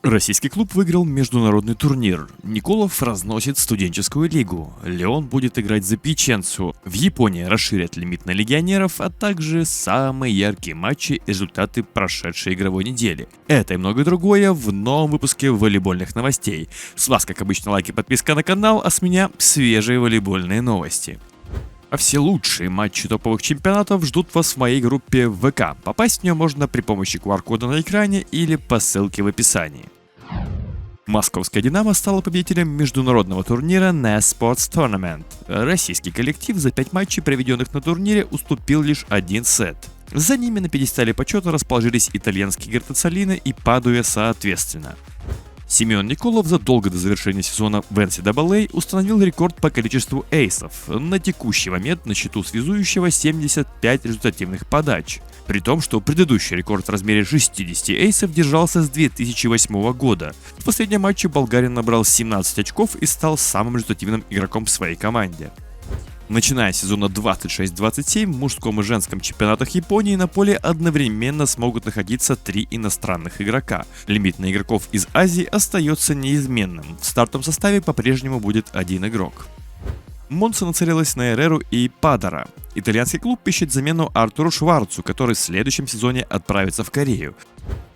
Российский клуб выиграл международный турнир. Николов разносит студенческую лигу. Леон будет играть за Пьяченцу. В Японии расширят лимит на легионеров, а также самые яркие матчи и результаты прошедшей игровой недели. Это и многое другое в новом выпуске волейбольных новостей. С вас, как обычно, лайк и подписка на канал, а с меня свежие волейбольные новости. А все лучшие матчи топовых чемпионатов ждут вас в моей группе ВК. Попасть в нее можно при помощи QR-кода на экране или по ссылке в описании. Московская «Динамо» стала победителем международного турнира NES Sports Tournament. Российский коллектив за 5 матчей, проведенных на турнире, уступил лишь один сет. За ними на пьедестале почета расположились итальянские Гортацолино и Падуя соответственно. Семен Николов задолго до завершения сезона в NCAA установил рекорд по количеству эйсов. На текущий момент на счету связующего 75 результативных подач. При том, что предыдущий рекорд в размере 60 эйсов держался с 2008 года. В последнем матче болгарин набрал 17 очков и стал самым результативным игроком в своей команде. Начиная с сезона 26-27 в мужском и женском чемпионатах Японии на поле одновременно смогут находиться 3 иностранных игрока. Лимит на игроков из Азии остается неизменным. В стартовом составе по-прежнему будет один игрок. Монца нацелилась на Эреру и Падара. Итальянский клуб ищет замену Артуру Шварцу, который в следующем сезоне отправится в Корею.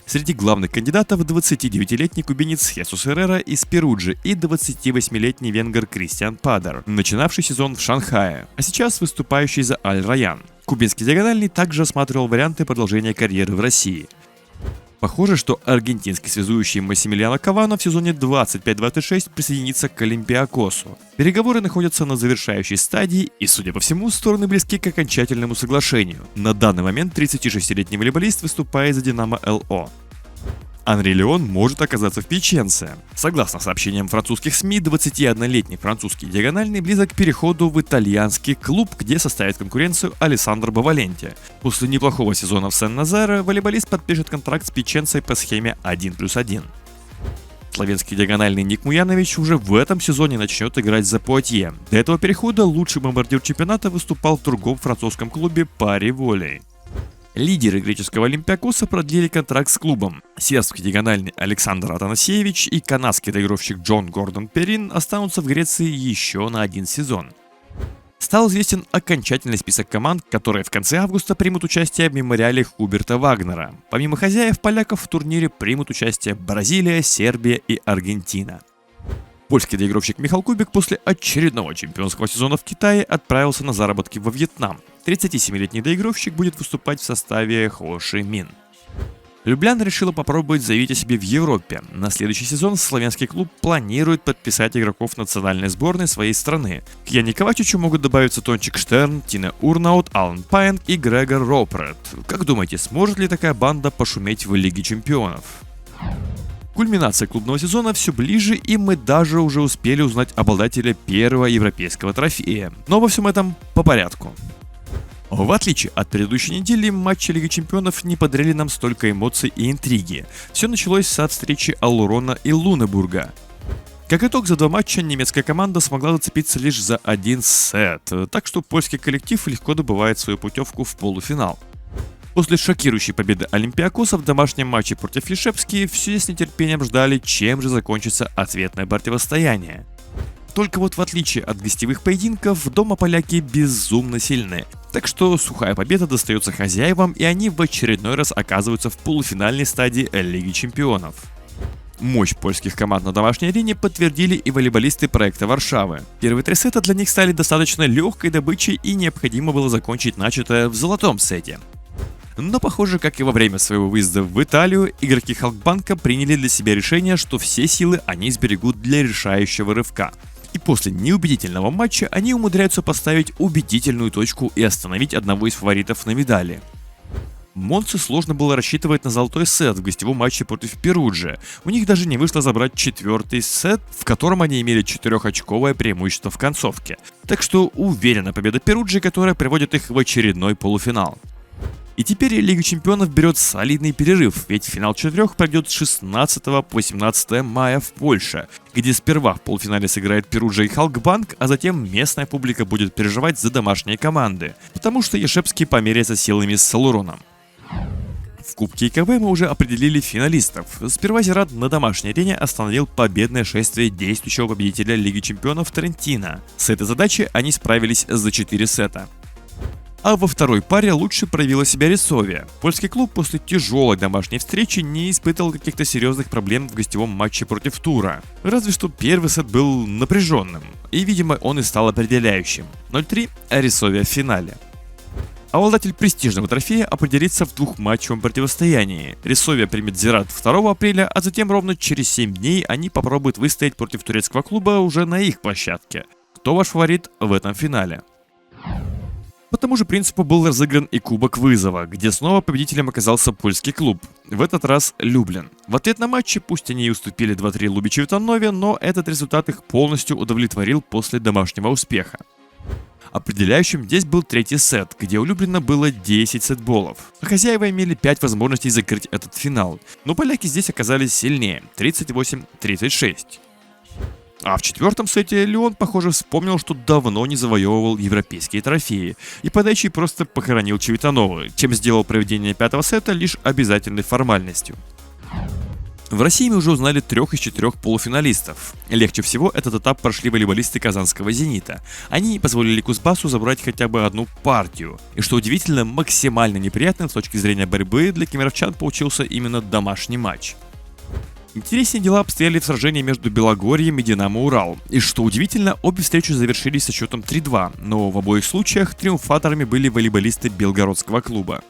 Среди главных кандидатов 29-летний кубинец Хесус Эррера из Перуджи и 28-летний венгер Кристиан Падар, начинавший сезон в Шанхае, а сейчас выступающий за Аль-Райян. Кубинский диагональный также осматривал варианты продолжения карьеры в России. Похоже, что аргентинский связующий Массимилиано Кавано в сезоне 25-26 присоединится к Олимпиакосу. Переговоры находятся на завершающей стадии и, судя по всему, стороны близки к окончательному соглашению. На данный момент 36-летний волейболист выступает за Динамо ЛО. Анри Леон может оказаться в Пьяченце. Согласно сообщениям французских СМИ, 21-летний французский диагональный близок к переходу в итальянский клуб, где составит конкуренцию Алессандро Баваленти. После неплохого сезона в Сен-Назаре волейболист подпишет контракт с Пьяченцей по схеме 1+1. Словенский диагональный Ник Муянович уже в этом сезоне начнет играть за Пуатье. До этого перехода лучший бомбардир чемпионата выступал в другом французском клубе Пари Волей. Лидеры греческого Олимпиакоса продлили контракт с клубом. Сербский диагональный Александр Атанасьевич и канадский доигровщик Джон Гордон Перрин останутся в Греции еще на один сезон. Стал известен окончательный список команд, которые в конце августа примут участие в мемориале Хуберта Вагнера. Помимо хозяев, поляков в турнире примут участие Бразилия, Сербия и Аргентина. Польский доигровщик Михал Кубик после очередного чемпионского сезона в Китае отправился на заработки во Вьетнам. 37-летний доигровщик будет выступать в составе Хо Ши Мин. Любляна решила попробовать заявить о себе в Европе. На следующий сезон славянский клуб планирует подписать игроков национальной сборной своей страны. К Яне Ковачичу могут добавиться Тончик Штерн, Тина Урнаут, Алан Пайнг и Грегор Ропрет. Как думаете, сможет ли такая банда пошуметь в Лиге чемпионов? Кульминация клубного сезона все ближе, и мы даже уже успели узнать обладателя первого европейского трофея. Но во всем этом по порядку. В отличие от предыдущей недели, матчи Лиги Чемпионов не подарили нам столько эмоций и интриги. Все началось со встречи Аллурона и Лунебурга. Как итог, за 2 матча немецкая команда смогла зацепиться лишь за один сет, так что польский коллектив легко добывает свою путевку в полуфинал. После шокирующей победы Олимпиакоса в домашнем матче против Лишевски все с нетерпением ждали, чем же закончится ответное противостояние. Только вот в отличие от гостевых поединков, дома поляки безумно сильны. Так что сухая победа достается хозяевам, и они в очередной раз оказываются в полуфинальной стадии Лиги Чемпионов. Мощь польских команд на домашней арене подтвердили и волейболисты проекта Варшавы. Первые 3 сета для них стали достаточно легкой добычей, и необходимо было закончить начатое в золотом сете. Но похоже, как и во время своего выезда в Италию, игроки Халкбанка приняли для себя решение, что все силы они сберегут для решающего рывка. И после неубедительного матча они умудряются поставить убедительную точку и остановить одного из фаворитов на медали. Монце сложно было рассчитывать на золотой сет в гостевом матче против Перуджи. У них даже не вышло забрать 4-й сет, в котором они имели 4-очковое преимущество в концовке. Так что уверена победа Перуджи, которая приводит их в очередной полуфинал. И теперь Лига Чемпионов берет солидный перерыв, ведь финал 4 пройдет с 16 по 18 мая в Польше, где сперва в полуфинале сыграет Перуджа и Халкбанк, а затем местная публика будет переживать за домашние команды, потому что Ешепский померяется силами с Салуроном. В Кубке ИКВ мы уже определили финалистов. Сперва Зират на домашней арене остановил победное шествие действующего победителя Лиги Чемпионов Трентино. С этой задачей они справились за 4 сета. А во второй паре лучше проявила себя Рисовия. Польский клуб после тяжелой домашней встречи не испытывал каких-то серьезных проблем в гостевом матче против Тура. Разве что первый сет был напряженным, и, видимо, он и стал определяющим. 0-3, а Рисовия в финале. Обладатель престижного трофея определится в двухматчевом противостоянии. Рисовия примет Зират 2 апреля, а затем ровно через 7 дней они попробуют выстоять против турецкого клуба уже на их площадке. Кто ваш фаворит в этом финале? По тому же принципу был разыгран и Кубок Вызова, где снова победителем оказался польский клуб, в этот раз Люблин. В ответ на матче, пусть они и уступили 2-3 Лубичеву-Танове, но этот результат их полностью удовлетворил после домашнего успеха. Определяющим здесь был третий сет, где у Люблина было 10 сетболов. Хозяева имели 5 возможностей закрыть этот финал, но поляки здесь оказались сильнее – 38-36. А в четвертом сете Леон, похоже, вспомнил, что давно не завоевывал европейские трофеи, и подающий просто похоронил Чевитанова, чем сделал проведение 5-го сета лишь обязательной формальностью. В России мы уже узнали 3 из 4 полуфиналистов. Легче всего этот этап прошли волейболисты казанского «Зенита». Они позволили Кузбассу забрать хотя бы одну партию. И что удивительно, максимально неприятным с точки зрения борьбы для кемеровчан получился именно домашний матч. Интереснее дела обстояли в сражении между Белогорьем и Динамо Урал. И что удивительно, обе встречи завершились со счетом 3-2, но в обоих случаях триумфаторами были волейболисты Белгородского клуба.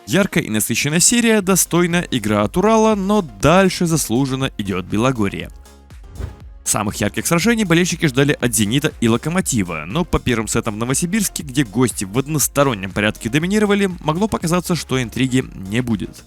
Яркая и насыщенная серия, достойная игра от Урала, но дальше заслуженно идет Белогорье. Самых ярких сражений болельщики ждали от «Зенита» и «Локомотива», но по первым сетам в Новосибирске, где гости в одностороннем порядке доминировали, могло показаться, что интриги не будет.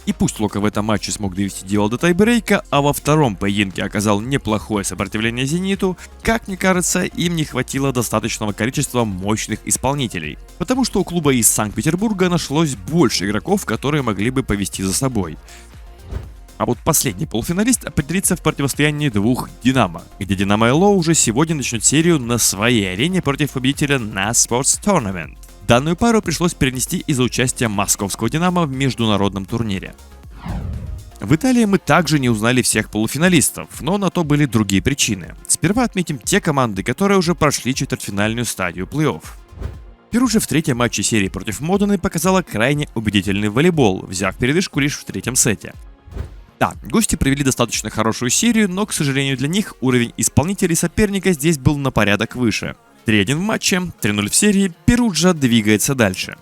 И пусть Лока в этом матче смог довести дело до тайбрейка, а во втором поединке оказал неплохое сопротивление «Зениту», как мне кажется, им не хватило достаточного количества мощных исполнителей. Потому что у клуба из Санкт-Петербурга нашлось больше игроков, которые могли бы повести за собой. А вот последний полуфиналист определится в противостоянии двух «Динамо», где «Динамо ЛО» уже сегодня начнет серию на своей арене против победителя на Sports Tournament. Данную пару пришлось перенести из-за участия московского «Динамо» в международном турнире. В Италии мы также не узнали всех полуфиналистов, но на то были другие причины. Сперва отметим те команды, которые уже прошли четвертьфинальную стадию плей-офф. Перу же в третьем матче серии против Модены показала крайне убедительный волейбол, взяв передышку лишь в третьем сете. Да, гости провели достаточно хорошую серию, но, к сожалению для них, уровень исполнителей соперника здесь был на порядок выше. 3-1 в матче, 3-0 в серии, Перуджа двигается дальше.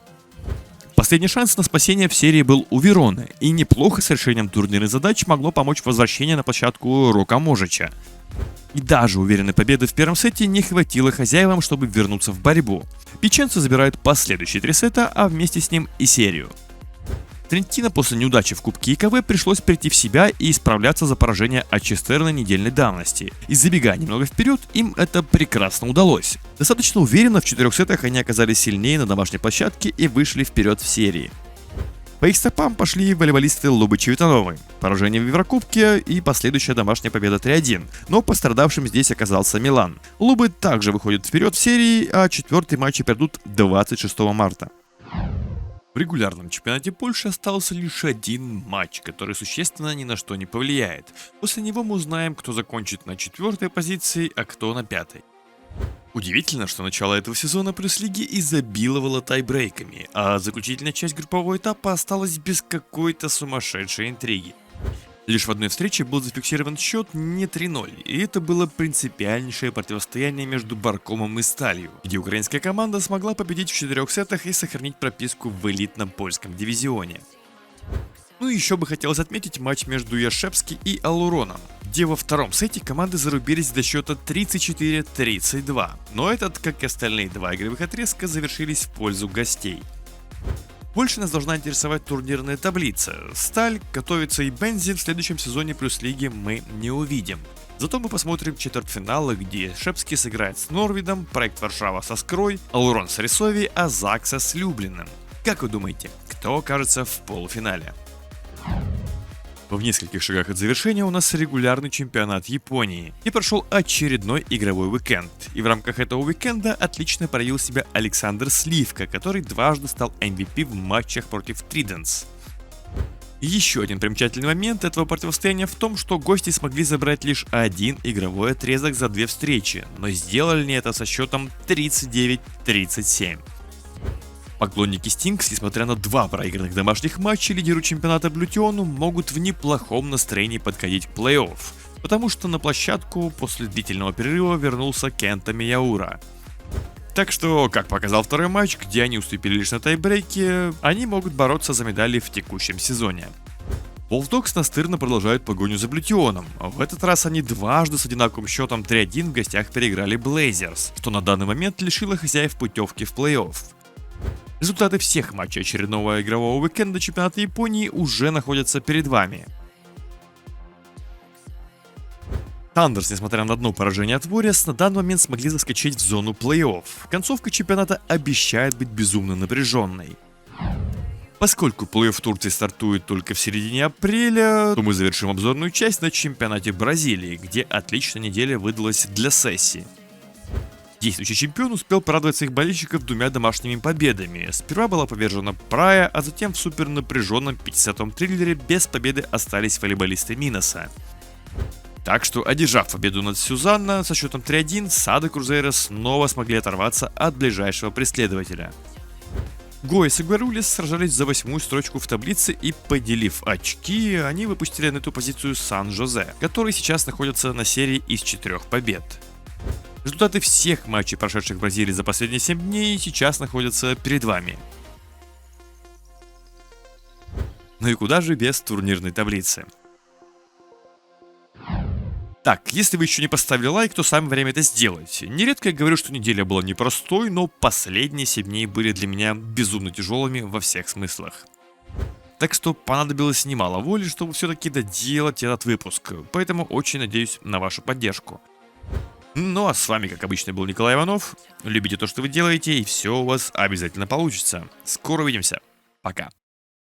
Последний шанс на спасение в серии был у Вероны, и неплохо с решением турнирных задач могло помочь возвращение на площадку Рока Можича. И даже уверенной победы в первом сете не хватило хозяевам, чтобы вернуться в борьбу. Пиченцо забирают последующие 3 сета, а вместе с ним и серию. Трентино после неудачи в Кубке ИКВ пришлось прийти в себя и исправляться за поражение от Честерна недельной давности. И забегая немного вперед, им это прекрасно удалось. Достаточно уверенно в 4 сетах они оказались сильнее на домашней площадке и вышли вперед в серии. По их стопам пошли волейболисты Лубичева-Тановой, поражение в Еврокубке и последующая домашняя победа 3-1, но пострадавшим здесь оказался Милан. Лубы также выходят вперед в серии, а 4-й матч пройдут 26 марта. В регулярном чемпионате Польши остался лишь один матч, который существенно ни на что не повлияет. После него мы узнаем, кто закончит на 4-й позиции, а кто на 5-й. Удивительно, что начало этого сезона пресс-лиги изобиловало тайбрейками, а заключительная часть группового этапа осталась без какой-то сумасшедшей интриги. Лишь в одной встрече был зафиксирован счет не 3-0, и это было принципиальнейшее противостояние между Баркомом и Сталью, где украинская команда смогла победить в 4 сетах и сохранить прописку в элитном польском дивизионе. Ну и еще бы хотелось отметить матч между Яшевски и Алуроном, где во втором сете команды зарубились до счета 34-32, но этот, как и остальные 2 игровых отрезка, завершились в пользу гостей. Больше нас должна интересовать турнирная таблица. Сталь, Готовится и Бензин в следующем сезоне плюс-лиги мы не увидим. Зато мы посмотрим четвертьфиналы, где Шепский сыграет с Норвидом, Проект Варшава со Скрой, Алурон с Рисови, а Закса с Люблиным. Как вы думаете, кто окажется в полуфинале? В нескольких шагах от завершения у нас регулярный чемпионат Японии, и прошел очередной игровой уикенд. И в рамках этого уикенда отлично проявил себя Александр Сливка, который дважды стал MVP в матчах против Триденс. Еще один примечательный момент этого противостояния в том, что гости смогли забрать лишь один игровой отрезок за 2 встречи, но сделали они это со счетом 39-37. Поклонники Стинкс, несмотря на 2 проигранных домашних матча лидеру чемпионата Блютиону, могут в неплохом настроении подходить к плей-офф, потому что на площадку после длительного перерыва вернулся Кента Мияура. Так что, как показал второй матч, где они уступили лишь на тайбрейке, они могут бороться за медали в текущем сезоне. Bulldogs настырно продолжают погоню за Блютионом. В этот раз они дважды с одинаковым счетом 3-1 в гостях переиграли Blazers, что на данный момент лишило хозяев путевки в плей-офф. Результаты всех матчей очередного игрового уикенда чемпионата Японии уже находятся перед вами. Thunders, несмотря на одно поражение от Warriors, на данный момент смогли заскочить в зону плей-офф. Концовка чемпионата обещает быть безумно напряженной. Поскольку плей-офф в Турции стартует только в середине апреля, то мы завершим обзорную часть на чемпионате Бразилии, где отличная неделя выдалась для Сесси. Действующий чемпион успел порадовать своих болельщиков 2 домашними победами. Сперва была повержена Прая, а затем в супер напряженном 50-м триллере без победы остались волейболисты Миноса. Так что, одержав победу над Сюзанна со счетом 3-1, Сады Крузейра снова смогли оторваться от ближайшего преследователя. Гоэс и Гуарулис сражались за 8-ю строчку в таблице и, поделив очки, они выпустили на эту позицию Сан-Жозе, который сейчас находится на серии из 4 побед. Результаты всех матчей, прошедших в Бразилии за последние 7 дней, сейчас находятся перед вами. Ну и куда же без турнирной таблицы? Так, если вы еще не поставили лайк, то самое время это сделать. Нередко я говорю, что неделя была непростой, но последние 7 дней были для меня безумно тяжелыми во всех смыслах. Так что понадобилось немало воли, чтобы все-таки доделать этот выпуск, поэтому очень надеюсь на вашу поддержку. Ну а с вами, как обычно, был Николай Иванов. Любите то, что вы делаете, и все у вас обязательно получится. Скоро увидимся. Пока.